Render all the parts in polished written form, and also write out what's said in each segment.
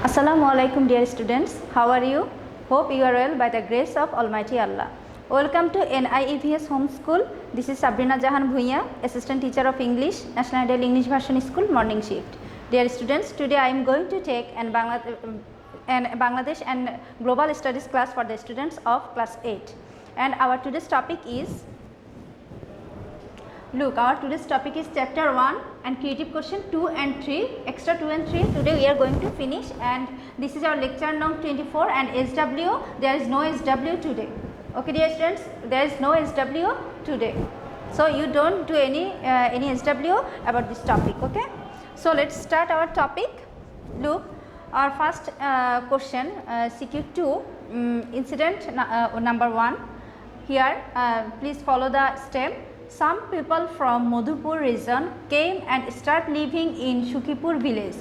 Assalamu alaikum dear students, how are you? Hope you are well by the grace of Almighty Allah. Welcome to NIEVS Home School. This is Sabrina Jahan Bhuiya, Assistant Teacher of English, National Ideal English Version School, Morning Shift. Dear students, today I am going to take an Bangladesh and Global Studies class for the students of class 8. And our today's topic is, our today's topic is chapter 1 and creative question 2 and 3, extra 2 and 3 today we are going to finish, and this is our lecture number 24, and SW, there is no SW today. Okay dear students, there is no SW today, so you don't do any SW about this topic. Okay, so let's start our topic. Look, our first question, CQ2, incident number 1. Here please follow the step. Some people from Madhupur region came and started living in Shukipur village.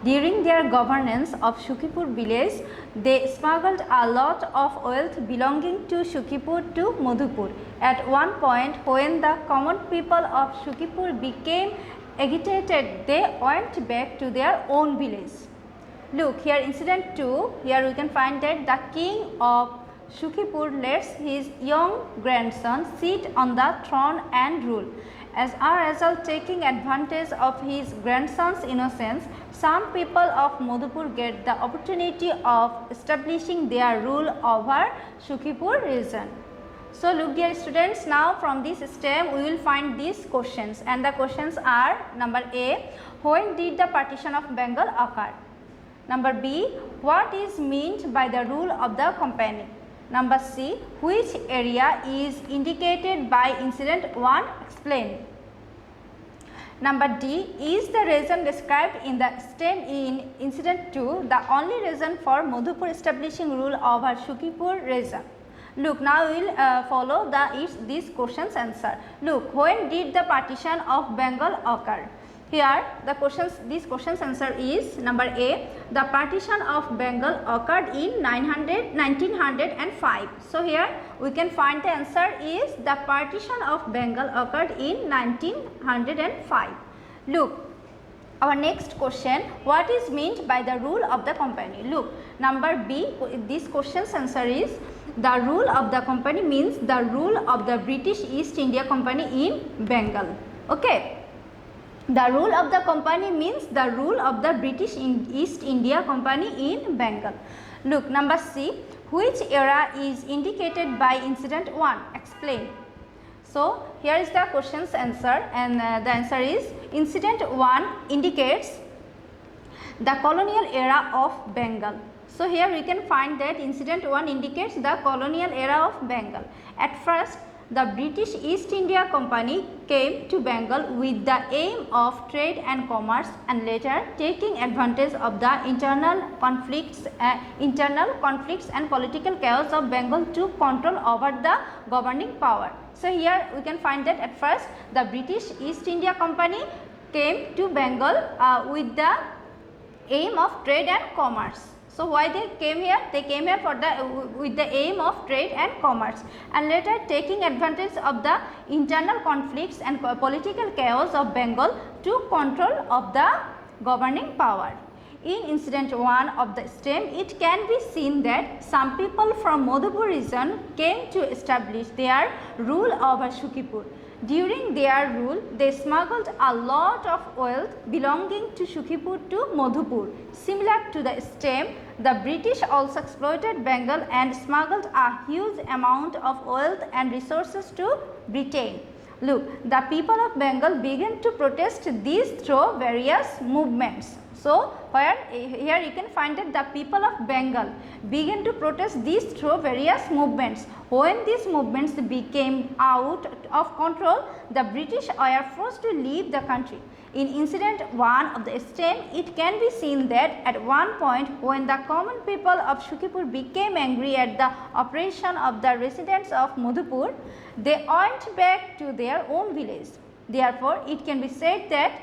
During their governance of Shukipur village, they smuggled a lot of wealth belonging to Shukipur to Madhupur. At one point, when the common people of Shukipur became agitated, they went back to their own village. Look, here incident 2, here we can find that the king of Shukipur lets his young grandson sit on the throne and rule. As a result, taking advantage of his grandson's innocence, some people of Madhupur get the opportunity of establishing their rule over Shukipur region. So look dear students, now from this step we will find these questions, and the questions are: number A, when did the partition of Bengal occur? Number B, what is meant by the rule of the company? Number C, which area is indicated by incident 1? Explain. Number D, is the reason described in the stem in incident 2 the only reason for Madhupur establishing rule over Shukipur region? Look, now we will follow these questions answer. Look, when did the partition of Bengal occur? Here these questions answer is: number A, the partition of Bengal occurred in 1905. So here we can find the answer is the partition of Bengal occurred in 1905. Look, our next question, what is meant by the rule of the company? Look, number B, this question's answer is the rule of the company means the rule of the British East India Company in Bengal. Okay. The rule of the company means the rule of the British East India Company in Bengal. Look, number C, which era is indicated by incident 1? Explain. So here is the question's answer, and the answer is incident 1 indicates the colonial era of Bengal. So here we can find that incident 1 indicates the colonial era of Bengal. At first, the British East India Company came to Bengal with the aim of trade and commerce, and later taking advantage of the internal conflicts and political chaos of Bengal to control over the governing power. So here we can find that at first the British East India Company came to Bengal with the aim of trade and commerce. So why they came here? They came here with the aim of trade and commerce, and later taking advantage of the internal conflicts and political chaos of Bengal to control of the governing power. In incident 1 of the stem, it can be seen that some people from Madhupur region came to establish their rule over Shukipur. During their rule, they smuggled a lot of wealth belonging to Shukipur to Madhupur. Similar to the stem, the British also exploited Bengal and smuggled a huge amount of wealth and resources to Britain. Look, the people of Bengal began to protest these through various movements. So here you can find that the people of Bengal began to protest these through various movements. When these movements became out of control, the British were forced to leave the country. In incident 1 of the stem, it can be seen that at one point when the common people of Shukipur became angry at the oppression of the residents of Madhupur, they went back to their own village. Therefore, it can be said that,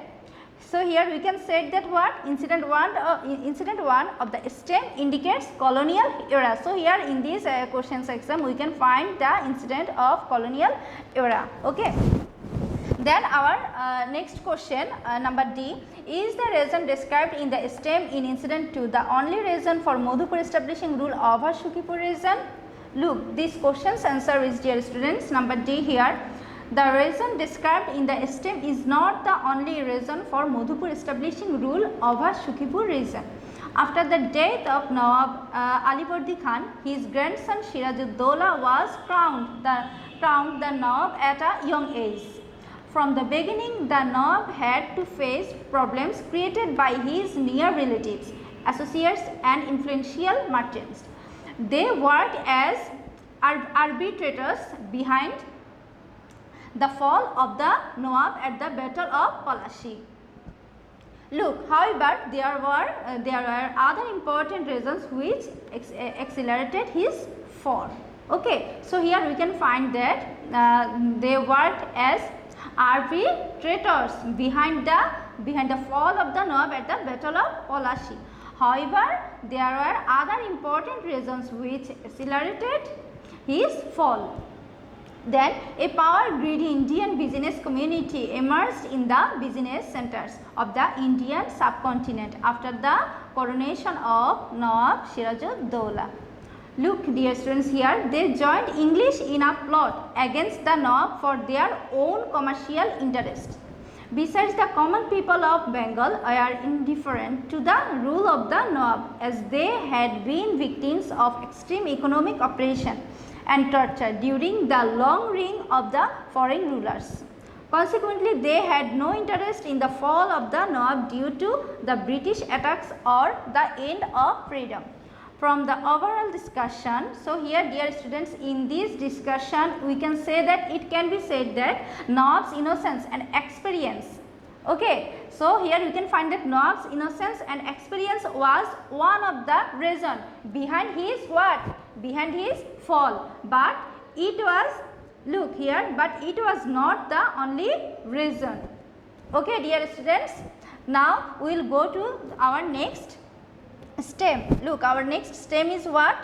so here we can say that what incident 1 of the stem indicates colonial era. So here in this questions exam we can find the incident of colonial era. Okay. Then our next question, number D, is the reason described in the stem in incident to the only reason for Madhupur establishing rule over Shukipur region? Look, this question's answer is, dear students, number D here. The reason described in the stem is not the only reason for Madhupur establishing rule over Shukipur region. After the death of Nawab Alivardi Khan, his grandson Siraj-ud-Dowla was crowned the Nawab at a young age. From the beginning, the Nawab had to face problems created by his near relatives, associates and influential merchants. They worked as arbitrators behind the fall of the Nawab at the Battle of Palashi. Look, however, there were other important reasons which accelerated his fall. Okay, so here we can find that they worked as arbitrators behind the fall of the Nawab at the Battle of Palashi. However, there were other important reasons which accelerated his fall. Then a power-greedy Indian business community emerged in the business centers of the Indian subcontinent after the coronation of Nawab Siraj-ud-Dowla. Look, dear students, here they joined English in a plot against the Nawab for their own commercial interests. Besides, the common people of Bengal are indifferent to the rule of the Nawab, as they had been victims of extreme economic oppression and torture during the long reign of the foreign rulers. Consequently, they had no interest in the fall of the Nawab due to the British attacks or the end of freedom. From the overall discussion, so here, dear students, in this discussion we can say that it can be said that Nawab's innocence and experience. Okay, so here you can find that Nawab's innocence and experience was one of the reason behind his what? Behind his fall. But it was, look here, but it was not the only reason. Okay, dear students, now we will go to our next stem. Look, our next stem is what?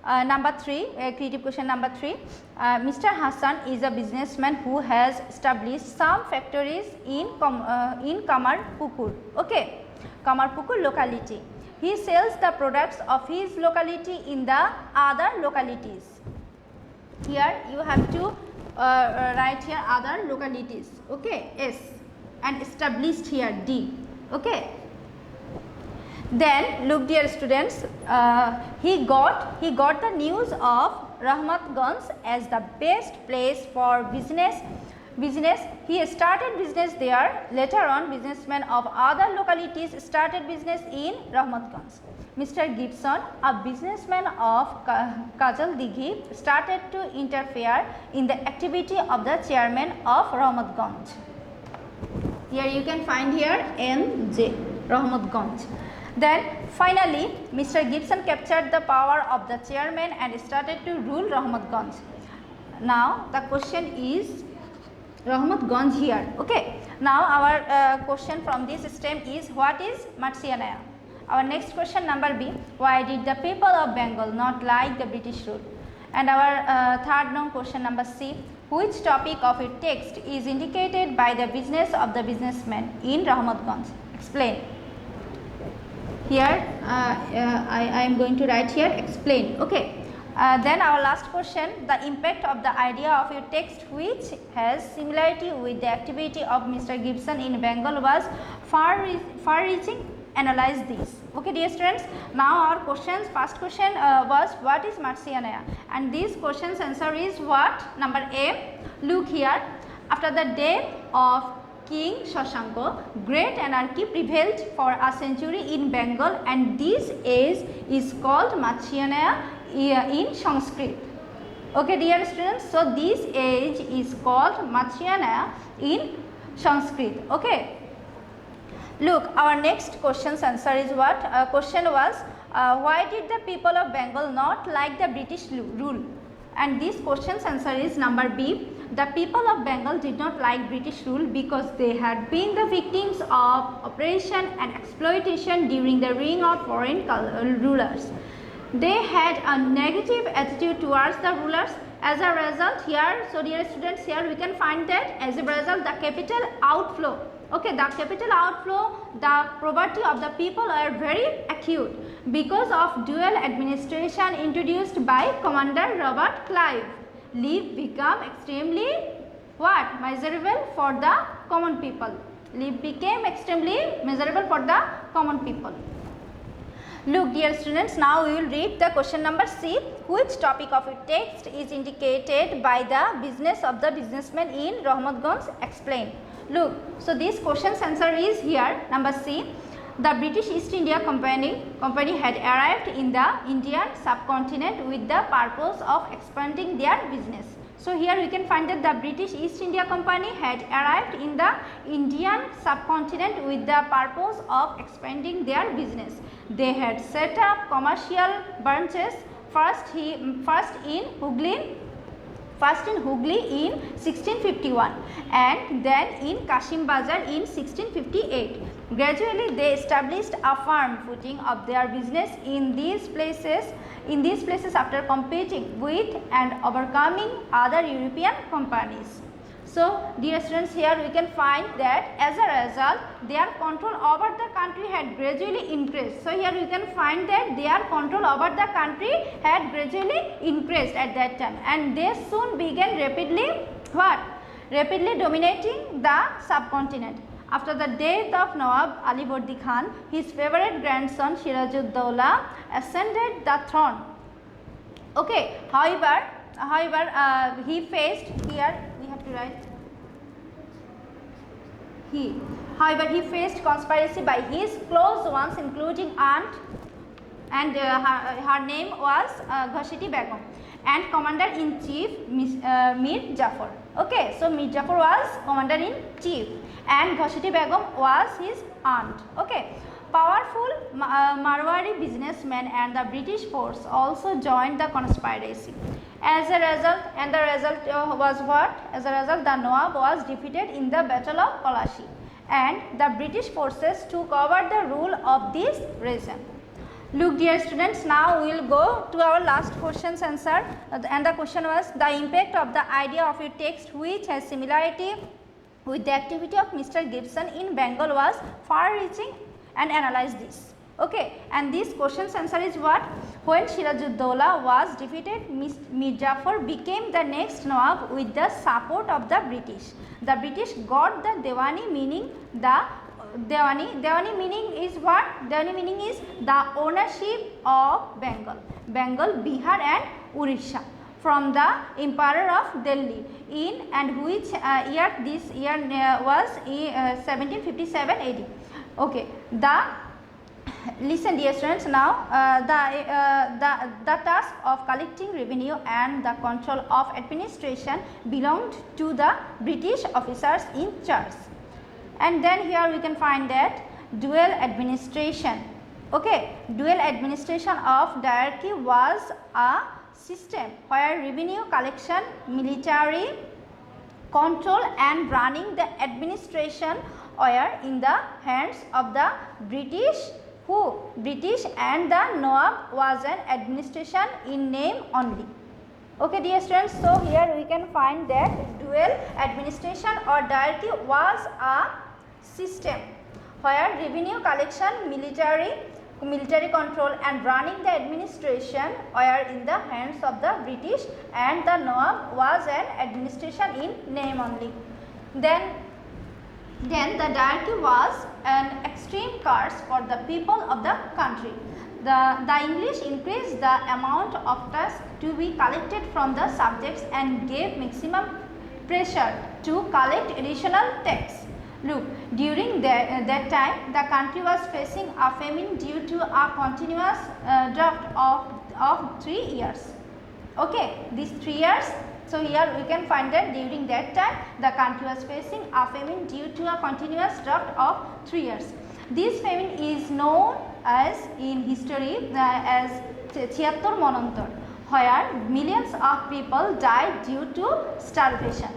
Number 3, creative question number 3. Mr. Hassan is a businessman who has established some factories in Kamarpukur. Okay, Kamarpukur locality. He sells the products of his locality in the other localities. Here you have to write here other localities. Okay, S, and established here D. Okay. Then look, dear students, he got the news of Rahmatganj as the best place for business. He started business there. Later on, businessmen of other localities started business in Rahmatganj. Mr. Gibson, a businessman of Kajaldighi, started to interfere in the activity of the chairman of Rahmatganj. Here you can find here MJ, Rahmatganj. Then finally, Mr. Gibson captured the power of the chairman and started to rule Rahmatganj. Now the question is Rahmatganj here. Okay. Now our question from this stem is, what is Matsyanaya? Our next question number B, why did the people of Bengal not like the British rule? And our third known question number C, which topic of a text is indicated by the business of the businessman in Rahmatganj? Explain. Here I am going to write here explain. Okay. Then our last question, the impact of the idea of your text which has similarity with the activity of Mr. Gibson in Bengal was far-reaching. Analyze this. Okay, dear students, now our questions, first question was what is Matsyanaya, and this question's answer is what? Number A, look here, after the death of King Shashanko, great anarchy prevailed for a century in Bengal, and this age is called Matsyanaya in Sanskrit. Okay, dear students, so this age is called Matsyanaya in Sanskrit. Okay. Look, our next question's answer is what? Question was, why did the people of Bengal not like the British rule? And this question's answer is number B. The people of Bengal did not like British rule because they had been the victims of oppression and exploitation during the reign of foreign rulers. They had a negative attitude towards the rulers As a result here, so dear students, here we can find that as a result the capital outflow, okay, the capital outflow, the poverty of the people are very acute because of dual administration introduced by Commander Robert Clive. Life became extremely what? Miserable for the common people. Life became extremely miserable for the common people. Look dear students, now we will read the question number C. Which topic of your text is indicated by the business of the businessman in Rahmatganj? Explain. Look, so this question's answer is here, number C. The British East India Company had arrived in the Indian subcontinent with the purpose of expanding their business. So here we can find that the British East India Company had arrived in the Indian subcontinent with the purpose of expanding their business. They had set up commercial branches first in Hooghly in 1651 and then in Kashim Bazar in 1658. Gradually they established a firm footing of their business in these places after competing with and overcoming other European companies. So dear students, here we can find that as a result their control over the country had gradually increased. So here we can find that their control over the country had gradually increased at that time, and they soon began rapidly dominating the subcontinent. After the death of Nawab Alivardi Khan, his favorite grandson Siraj-ud-Dowla ascended the throne. Okay, however, he faced, here we have to write, however he faced conspiracy by his close ones including aunt, and her name was Ghasiti Begum, and Commander-in-Chief Mir Jafar. Okay, so Mir Jafar was Commander-in-Chief and Ghasiti Begum was his aunt. Okay, powerful Marwari businessmen and the British force also joined the conspiracy. As a result, was what? As a result, the Nawab was defeated in the Battle of Plassey, and the British forces took over the rule of this region. Look dear students, now we will go to our last question's answer, and the question was the impact of the idea of a text which has similarity with the activity of Mr. Gibson in Bengal was far-reaching, and analyze this. Okay, and this question's answer is what? When Siraj-ud-Dowla was defeated, Mir Jafar became the next Nawab with the support of the British. The British got the Dewani, meaning the Dewani meaning is what? Dewani meaning is the ownership of Bengal, Bihar and Orissa from the Emperor of Delhi, in and which year this year was 1757 AD. Okay, listen dear students, now the task of collecting revenue and the control of administration belonged to the British officers in charge. And then here we can find that dual administration. Okay, dual administration of diarchy was a system where revenue collection, military control and running the administration were in the hands of the British. British, and the Nawab was an administration in name only. Okay dear students, so here we can find that dual administration or diarchy was a system where revenue collection, military control and running the administration were in the hands of the British, and the Nawab was an administration in name only. Then the diarchy was an extreme curse for the people of the country. The English increased the amount of tax to be collected from the subjects and gave maximum pressure to collect additional tax. Look, during that time the country was facing a famine due to a continuous drought of 3 years. Okay, these 3 years. So here we can find that during that time the country was facing a famine due to a continuous drought of 3 years. This famine is known as in history as Chhiattor Monontor, where millions of people died due to starvation.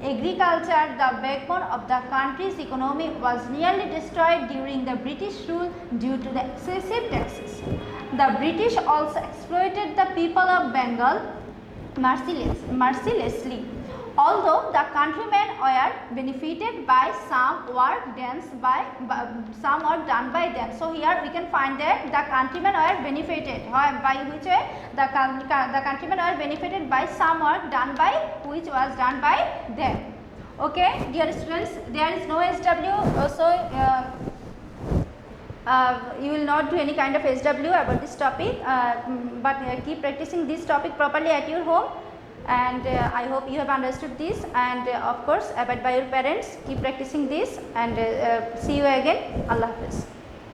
Agriculture, the backbone of the country's economy, was nearly destroyed during the British rule due to the excessive taxes. The British also exploited the people of Bengal mercilessly. Although the countrymen were benefited by some work done by them. So here we can find that the countrymen were benefited. By which way? The countrymen were benefited by some work done by which was done by them. Okay, dear students, there is no SW, so you will not do any kind of SW about this topic, but keep practicing this topic properly at your home, and I hope you have understood this, and of course abide by your parents, keep practicing this, and see you again. Allah Hafiz.